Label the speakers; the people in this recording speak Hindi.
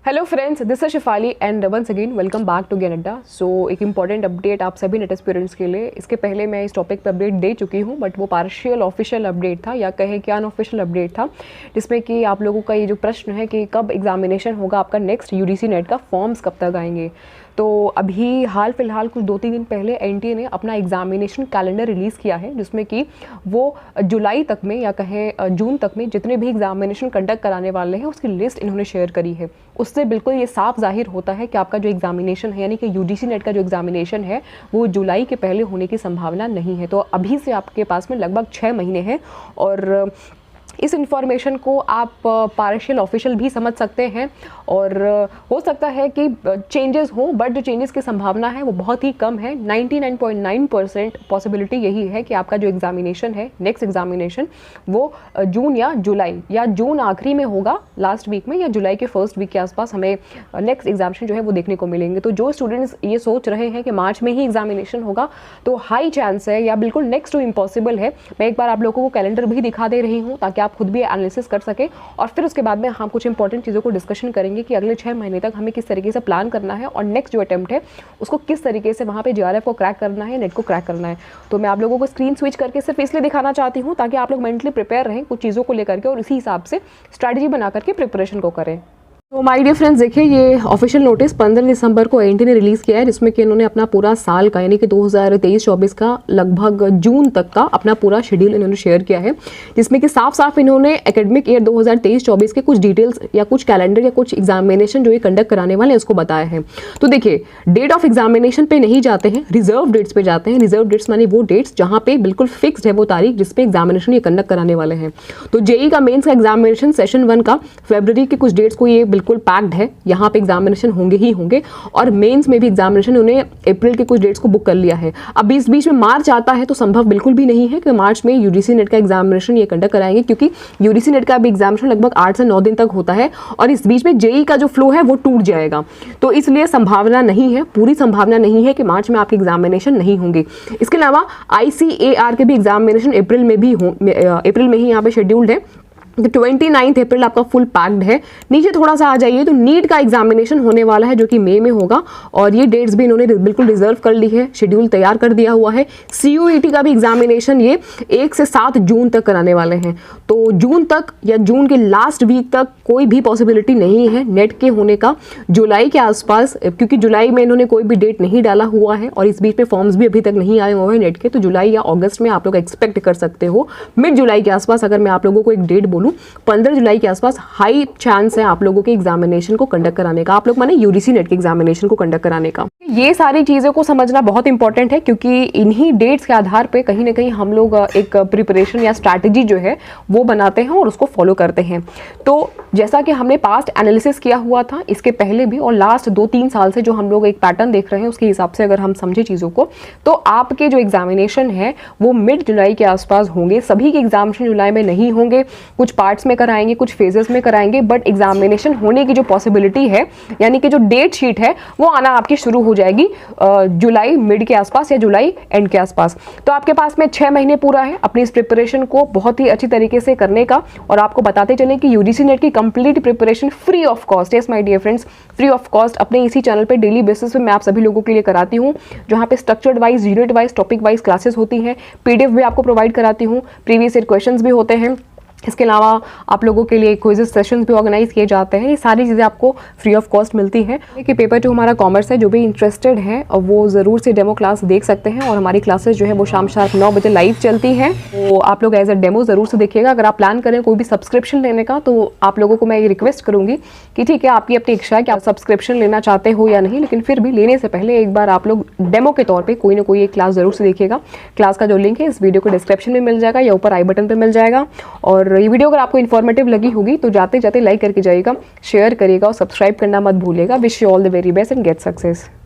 Speaker 1: Hello friends, this is Shifali and once again welcome back to Gyan Adda. सो एक इंपॉर्टेंट अपडेट आप सभी नेट एस्पिरेंट्स के लिए। इसके पहले मैं इस टॉपिक पर अपडेट दे चुकी हूँ, बट वो पार्शियल ऑफिशियल अपडेट था या कहे कि अनऑफिशियल अपडेट था, जिसमें कि आप लोगों का ये जो प्रश्न है कि कब एग्जामिनेशन होगा आपका नेक्स्ट यूजीसी नेट का, फॉर्म्स कब तक आएंगे। तो अभी हाल फिलहाल कुछ 2-3 दिन पहले एनटीए ने अपना एग्जामिनेशन कैलेंडर रिलीज़ किया है, जिसमें कि वो जुलाई तक में या कहें जून तक में जितने भी एग्जामिनेशन कंडक्ट कराने वाले हैं उसकी लिस्ट इन्होंने शेयर करी है। उससे बिल्कुल ये साफ जाहिर होता है कि आपका जो एग्जामिनेशन है यानी कि यूजीसी नेट का जो एग्जामिनेशन है वो जुलाई के पहले होने की संभावना नहीं है। तो अभी से आपके पास में लगभग 6 महीने हैं और इस इन्फॉर्मेशन को आप पार्शियल ऑफिशियल भी समझ सकते हैं और हो सकता है कि चेंजेस हों, बट जो चेंजेस की संभावना है वो बहुत ही कम है। 99.9% पॉसिबिलिटी यही है कि आपका जो एग्जामिनेशन है, नेक्स्ट एग्जामिनेशन, वो जून या जुलाई या जून आखिरी में होगा, लास्ट वीक में, या जुलाई के फर्स्ट वीक के आसपास हमें नेक्स्ट एग्जामिनेशन जो है वो देखने को मिलेंगे। तो जो स्टूडेंट्स ये सोच रहे हैं कि मार्च में ही एग्जामिनेशन होगा, तो हाई चांस है या बिल्कुल नेक्स्ट टू इम्पॉसिबल है। मैं एक बार आप लोगों को कैलेंडर भी दिखा दे रही हूँ ताकि आप खुद भी एनालिसिस कर सके और फिर उसके बाद में हम कुछ इंपॉर्टेंट चीज़ों को डिस्कशन करेंगे कि अगले 6 महीने तक हमें किस तरीके से प्लान करना है और नेक्स्ट जो अटेम्प्ट है उसको किस तरीके से वहाँ पे जेआरएफ को क्रैक करना है, नेट को क्रैक करना है। तो मैं आप लोगों को स्क्रीन स्विच करके सिर्फ इसलिए दिखाना चाहती हूँ ताकि आप लोग मेंटली प्रिपेयर रहें कुछ चीज़ों को लेकर के और इसी हिसाब से स्ट्रैटेजी बना करके प्रिपरेशन को करें। तो माय डियर फ्रेंड्स, देखिए ये ऑफिशियल नोटिस 15 दिसंबर को एनटी ने रिलीज़ किया है, जिसमें कि इन्होंने अपना पूरा साल का यानी कि 2023-24 का लगभग जून तक का अपना पूरा शेड्यूल इन्होंने शेयर किया है, जिसमें कि साफ साफ इन्होंने एकेडमिक ईयर 2023-24 के कुछ डिटेल्स या कुछ कैलेंडर या कुछ एग्जामिनेशन जो ये कंडक्ट कराने वाले हैं उसको बताया है। तो देखिए, डेट ऑफ एग्जामिनेशन पे नहीं जाते हैं, रिजर्व डेट्स पे जाते हैं। रिजर्व डेट्स मानी वो डेट्स जहाँ पे बिल्कुल फिक्स्ड है वो तारीख जिसपे एग्जामिनेशन ये कंडक्ट कराने वाले हैं। तो जेई का मेन्स का एग्जामिनेशन सेशन 1 का फरवरी के कुछ डेट्स को ये बिल्कुल पैक्ड है, यहाँ पे एग्जामिनेशन होंगे ही होंगे, और मेंस में भी एग्जामिनेशन उन्हें अप्रैल के कुछ डेट्स को बुक कर लिया है। अब इस बीच में मार्च आता है तो संभव बिल्कुल भी नहीं है कि मार्च में यूजीसी नेट का एग्जामिनेशन ये कंडक्ट कराएंगे, क्योंकि यूजीसी नेट का भी एग्जामिनेशन लगभग 8 से 9 दिन तक होता है और इस बीच में जेई का जो फ्लो है वो टूट जाएगा। तो इसलिए संभावना नहीं है, पूरी संभावना नहीं है कि मार्च में आपके एग्जामिनेशन नहीं होंगे। इसके अलावा ICAR के भी एग्जामिनेशन अप्रैल में ही यहाँ पे शेड्यूल्ड है। 29 अप्रैल आपका फुल पैक्ड है। नीचे थोड़ा सा आ जाइए तो नीट का एग्जामिनेशन होने वाला है जो कि मई में होगा और ये डेट्स भी इन्होंने बिल्कुल रिजर्व कर ली है, शेड्यूल तैयार कर दिया हुआ है। CUET का भी एग्जामिनेशन ये 1 से 7 जून तक कराने वाले हैं। तो जून तक या जून के लास्ट वीक तक कोई भी पॉसिबिलिटी नहीं है नेट के होने का। जुलाई के आसपास, क्योंकि जुलाई में इन्होंने कोई भी डेट नहीं डाला हुआ है और इस बीच में फॉर्म्स भी अभी तक नहीं आए हुए हैं नेट के, तो जुलाई या अगस्त में आप लोग एक्सपेक्ट कर सकते हो। मिड जुलाई के आसपास अगर मैं आप लोगों को एक डेट बोलूँ, 15 जुलाई के आसपास हाई चांस है आप लोगों के एग्जामिनेशन को कंडक्ट कराने का, आप लोग माने यूजीसी नेट के एग्जामिनेशन को कंडक्ट कराने का। ये सारी चीज़ों को समझना बहुत इंपॉर्टेंट है, क्योंकि इन्हीं डेट्स के आधार पे कहीं ना कहीं हम लोग एक प्रिपरेशन या स्ट्रैटेजी जो है वो बनाते हैं और उसको फॉलो करते हैं। तो जैसा कि हमने पास्ट एनालिसिस किया हुआ था इसके पहले भी, और लास्ट 2-3 साल से जो हम लोग एक पैटर्न देख रहे हैं उसके हिसाब से अगर हम समझे चीज़ों को, तो आपके जो एग्जामिनेशन है वो मिड जुलाई के आसपास होंगे। सभी के एग्जामिनेशन जुलाई में नहीं होंगे, कुछ पार्ट्स में कराएंगे, कुछ फेजेस में कराएंगे, बट एग्जामिनेशन होने की जो पॉसिबिलिटी है यानी कि जो डेट शीट है वो आना आपकी शुरू हो जाएगी जुलाई मिड के आसपास या जुलाई एंड के आसपास। तो आपके पास में 6 महीने पूरा है अपनी इस प्रिपरेशन को बहुत ही अच्छी तरीके से करने का। और आपको बताते चले कि यूजीसी नेट की complete preparation free of cost, yes my dear friends, free of cost अपने इसी चैनल पे डेली बेसिस पे मैं आप सभी लोगों के लिए कराती हूँ, जहाँ पे structured wise, unit wise, topic wise classes होती हैं। PDF भी आपको प्रोवाइड कराती हूँ, प्रीवियस ईयर क्वेश्चंस भी होते हैं। इसके अलावा आप लोगों के लिए क्विज़ सेशंस भी ऑर्गेनाइज किए जाते हैं। ये सारी चीज़ें आपको फ्री ऑफ कॉस्ट मिलती है। कि पेपर 2 हमारा कॉमर्स है, जो भी इंटरेस्टेड है वो ज़रूर से डेमो क्लास देख सकते हैं और हमारी क्लासेस जो है वो शाम 9 बजे लाइव चलती हैं। तो आप लोग एज अ डेमो ज़रूर से देखिएगा। अगर आप प्लान करें कोई भी सब्सक्रिप्शन लेने का तो आप लोगों को मैं ये रिक्वेस्ट करूँगी कि ठीक है, आपकी अपनी इच्छा है कि आप सब्सक्रिप्शन लेना चाहते हो या नहीं, लेकिन फिर भी लेने से पहले एक बार आप लोग डेमो के तौर पर कोई ना कोई एक क्लास ज़रूर से देखिएगा। क्लास का जो लिंक है इस वीडियो को डिस्क्रिप्शन में मिल जाएगा या ऊपर आई बटन पर मिल जाएगा। और ये वीडियो अगर आपको इन्फॉर्मेटिव लगी होगी तो जाते जाते लाइक करके जाइएगा, शेयर करिएगा और सब्सक्राइब करना मत भूलिएगा। Wish you all the very best and get success.